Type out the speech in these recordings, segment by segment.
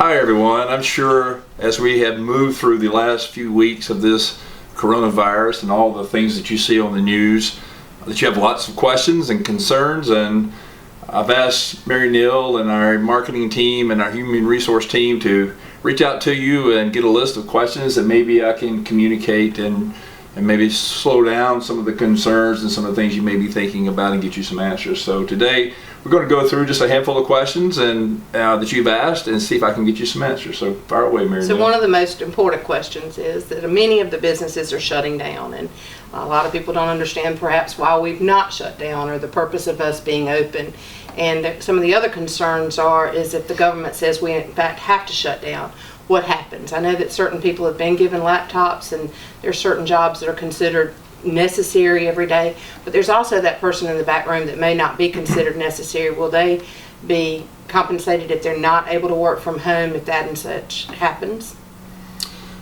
Hi everyone. I'm sure as we have moved through the last few weeks of this coronavirus and all the things that you see on the news, that you have lots of questions and concerns, and I've asked Mary Neal and our marketing team and our human resource team to reach out to you and get a list of questions that maybe I can communicate and maybe slow down some of the concerns and some of the things you may be thinking about and get you some answers. So today we're going to go through just a handful of questions and that you've asked and see if I can get you some answers. So fire away, Mary Neal. So one of the most important questions is that many of the businesses are shutting down, and a lot of people don't understand perhaps why we've not shut down or the purpose of us being open. And some of the other concerns is if the government says we in fact have to shut down, what happens? I know that certain people have been given laptops and there are certain jobs that are considered necessary every day, but there's also that person in the back room that may not be considered necessary. Will they be compensated if they're not able to work from home if that and such happens?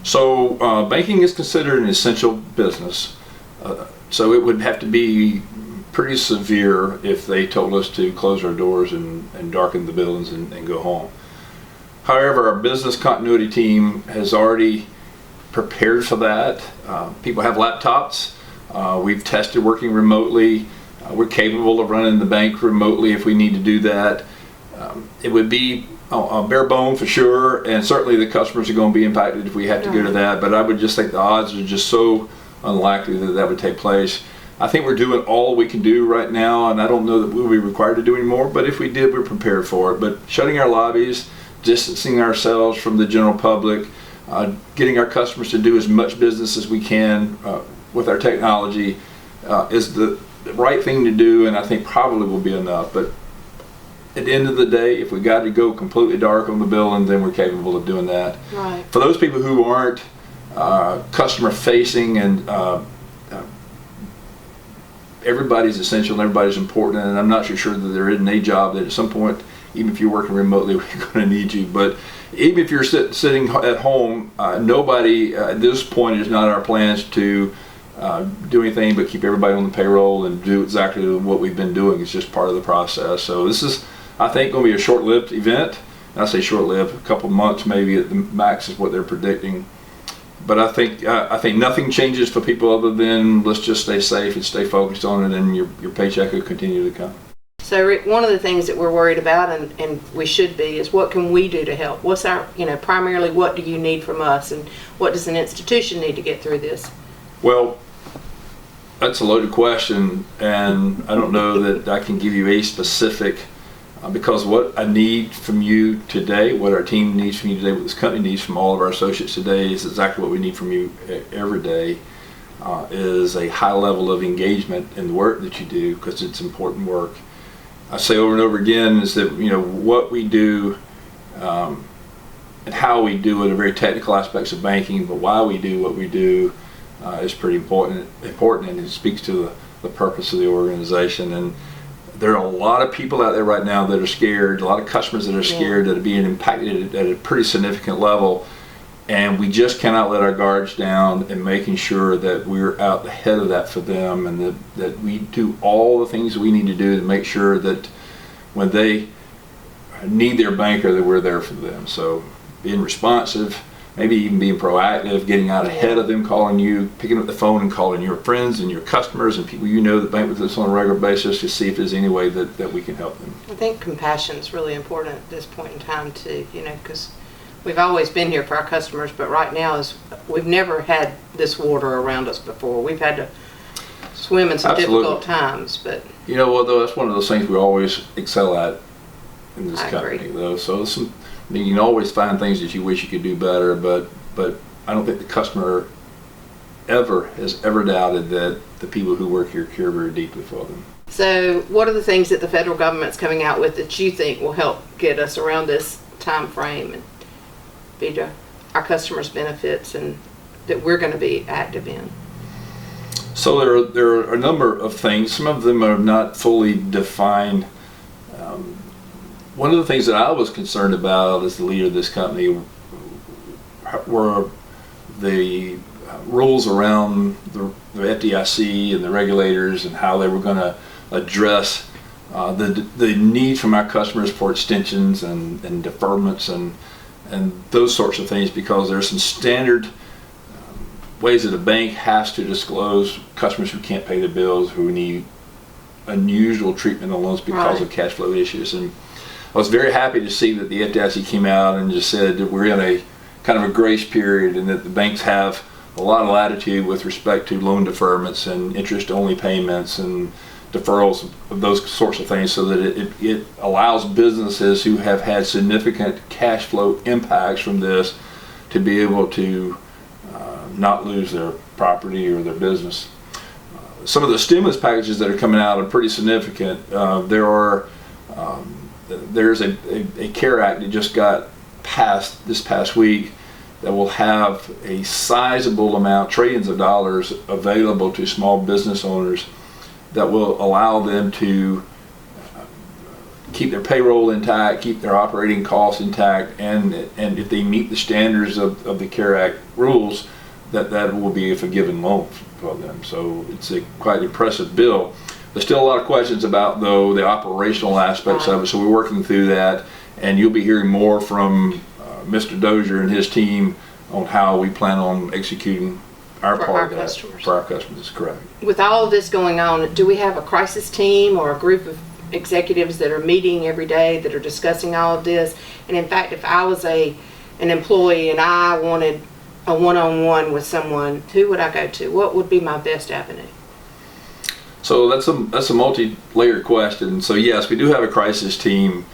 So banking is considered an essential business, so it would have to be pretty severe if they told us to close our doors and darken the buildings and go home. However, our business continuity team has already prepared for that. People have laptops. We've tested working remotely. We're capable of running the bank remotely if we need to do that. It would be a bare bone for sure, and certainly the customers are going to be impacted if we have to go to that, but I would just think the odds are just so unlikely that that would take place. I think we're doing all we can do right now, and I don't know that we'll be required to do any more, but if we did, we're prepared for it. But shutting our lobbies, distancing ourselves from the general public, getting our customers to do as much business as we can with our technology is the right thing to do, and I think probably will be enough. But at the end of the day, if we got to go completely dark on the building, then we're capable of doing that. Right. For those people who aren't customer facing, and everybody's essential and everybody's important, and I'm not sure that there isn't a job that at some point, even if you're working remotely, we're going to need you. But even if you're sitting at home, nobody at this point is not our plans to do anything but keep everybody on the payroll and do exactly what we've been doing. It's just part of the process. So this is, I think, going to be a short-lived event. And I say short-lived, a couple months maybe at the max is what they're predicting. But I think nothing changes for people other than let's just stay safe and stay focused on it, and your paycheck will continue to come. So Rick, one of the things that we're worried about, and we should be, is what can we do to help? What's our, primarily what do you need from us, and what does an institution need to get through this? Well, that's a loaded question, and I don't know that I can give you a specific, because what I need from you today, what our team needs from you today, what this company needs from all of our associates today is exactly what we need from you every day, is a high level of engagement in the work that you do, because it's important work. I say over and over again is that what we do and how we do it are very technical aspects of banking, but why we do what we do is pretty important, and it speaks to the purpose of the organization. And there are a lot of people out there right now that are scared, a lot of customers that are scared, that are being impacted at a pretty significant level, and we just cannot let our guards down in making sure that we're out ahead of that for them, and that we do all the things we need to do to make sure that when they need their banker, that we're there for them. So being responsive, maybe even being proactive, getting out ahead of them, calling you, picking up the phone and calling your friends and your customers and people that bank with us on a regular basis to see if there's any way that we can help them. I think compassion is really important at this point in time too, because we've always been here for our customers, but right now we've never had this water around us before. We've had to swim in some difficult times, but though that's one of those things we always excel at in this company, agree. though. So you can always find things that you wish you could do better, but I don't think the customer has ever doubted that the people who work here care very deeply for them. So what are the things that the federal government's coming out with that you think will help get us around this time frame and be to our customers' benefits, and that we're going to be active in? So there are a number of things. Some of them are not fully defined. One of the things that I was concerned about as the leader of this company were the rules around the FDIC and the regulators and how they were going to address the need from our customers for extensions and deferments, and and those sorts of things, because there's some standard ways that a bank has to disclose customers who can't pay their bills, who need unusual treatment on loans because of cash flow issues. And I was very happy to see that the FDIC came out and just said that we're in a kind of a grace period, and that the banks have a lot of latitude with respect to loan deferments and interest-only payments and deferrals of those sorts of things, so that it allows businesses who have had significant cash flow impacts from this to be able to not lose their property or their business. Some of the stimulus packages that are coming out are pretty significant. There's a CARE Act that just got passed this past week that will have a sizable amount, trillions of dollars, available to small business owners that will allow them to keep their payroll intact, keep their operating costs intact, and if they meet the standards of the CARE Act rules, that will be a forgiven loan for them. So it's a quite impressive bill. There's still a lot of questions about, though, the operational aspects of it, so we're working through that, and you'll be hearing more from Mr. Dozier and his team on how we plan on executing our part of that for our customers. Is correct. With all of this going on, do we have a crisis team or a group of executives that are meeting every day that are discussing all of this? And in fact, if I was an employee and I wanted a one-on-one with someone, who would I go to? What would be my best avenue? So that's a multi-layered question. So yes, we do have a crisis team.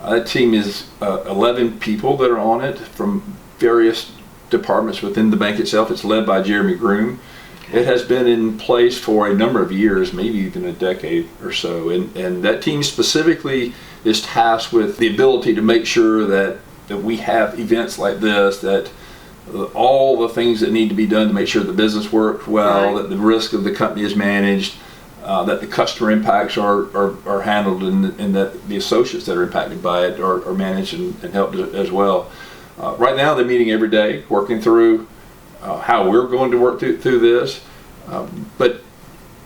That team is 11 people that are on it from various departments within the bank itself. It's led by Jeremy Groom. Okay. It has been in place for a number of years, maybe even a decade or so. And that team specifically is tasked with the ability to make sure that we have events like this, that all the things that need to be done to make sure the business works well, that the risk of the company is managed, that the customer impacts are handled, and that the associates that are impacted by it are managed and helped as well. Right now they're meeting every day, working through how we're going to work through this. But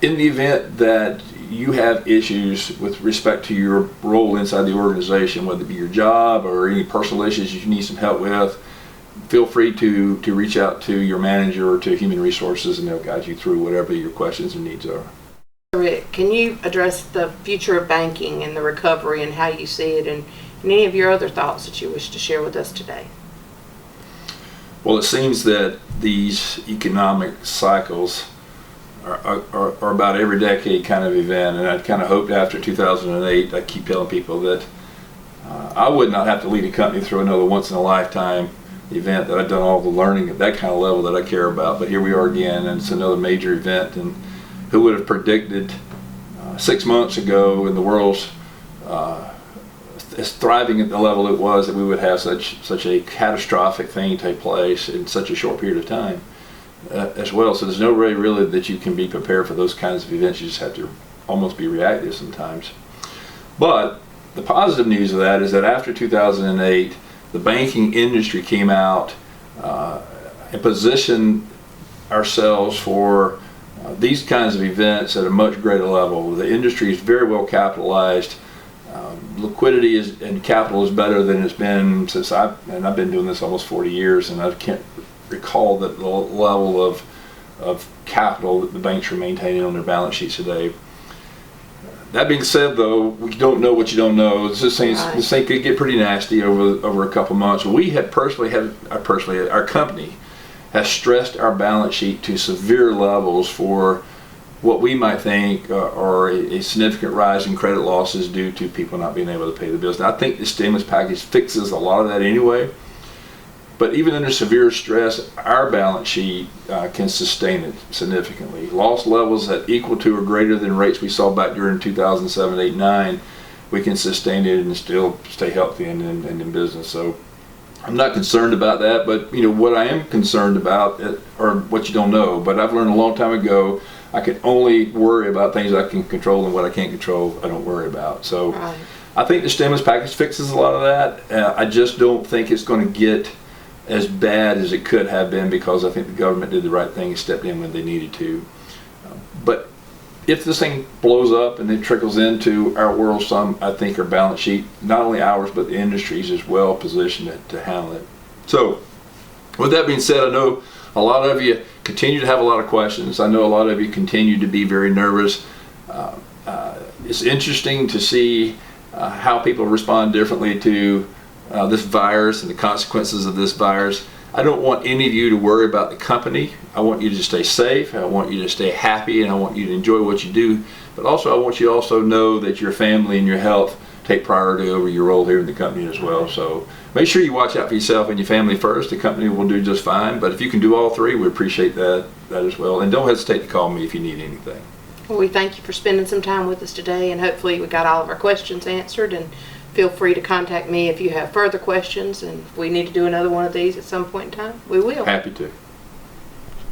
in the event that you have issues with respect to your role inside the organization, whether it be your job or any personal issues you need some help with, feel free to reach out to your manager or to Human Resources, and they'll guide you through whatever your questions and needs are. Rick, can you address the future of banking and the recovery and how you see it, and any of your other thoughts that you wish to share with us today? Well, it seems that these economic cycles are about every decade kind of event, and I kind of hoped after 2008, I keep telling people that I would not have to lead a company through another once-in-a-lifetime event, that I've done all the learning at that kind of level that I care about, but here we are again, and it's another major event. And who would have predicted 6 months ago, in the world's as thriving at the level it was, that we would have such a catastrophic thing take place in such a short period of time as well. So there's no way really that you can be prepared for those kinds of events. You just have to almost be reactive sometimes. But the positive news of that is that after 2008, the banking industry came out and positioned ourselves for these kinds of events at a much greater level. The industry is very well capitalized. Liquidity and capital is better than it's been since I've been doing this almost 40 years, and I can't recall the level of capital that the banks are maintaining on their balance sheets today. That being said, though, we don't know what you don't know. This thing could get pretty nasty over a couple months. We have our company has stressed our balance sheet to severe levels for what we might think are a significant rise in credit losses due to people not being able to pay the bills. Now, I think the stimulus package fixes a lot of that anyway, but even under severe stress, our balance sheet can sustain it significantly. Loss levels that equal to or greater than rates we saw back during 2007, 8, 9, we can sustain it and still stay healthy and in business. So I'm not concerned about that, but what I am concerned about, or what you don't know, but I've learned a long time ago, I can only worry about things I can control, and what I can't control, I don't worry about. So I think the stimulus package fixes a lot of that. I just don't think it's going to get as bad as it could have been, because I think the government did the right thing and stepped in when they needed to. But if this thing blows up and it trickles into our world some, I think our balance sheet, not only ours but the industry's, is well positioned to handle it. So with that being said, I know a lot of you continue to have a lot of questions. I know a lot of you continue to be very nervous. It's interesting to see how people respond differently to this virus and the consequences of this virus. I don't want any of you to worry about the company. I want you to stay safe. I want you to stay happy, and I want you to enjoy what you do. But also, I want you to also know that your family and your health take priority over your role here in the company as well. So make sure you watch out for yourself and your family first. The company will do just fine. But if you can do all three, we appreciate that as well. And don't hesitate to call me if you need anything. Well, we thank you for spending some time with us today, and hopefully we got all of our questions answered. And feel free to contact me if you have further questions, and if we need to do another one of these at some point in time, we will. Happy to.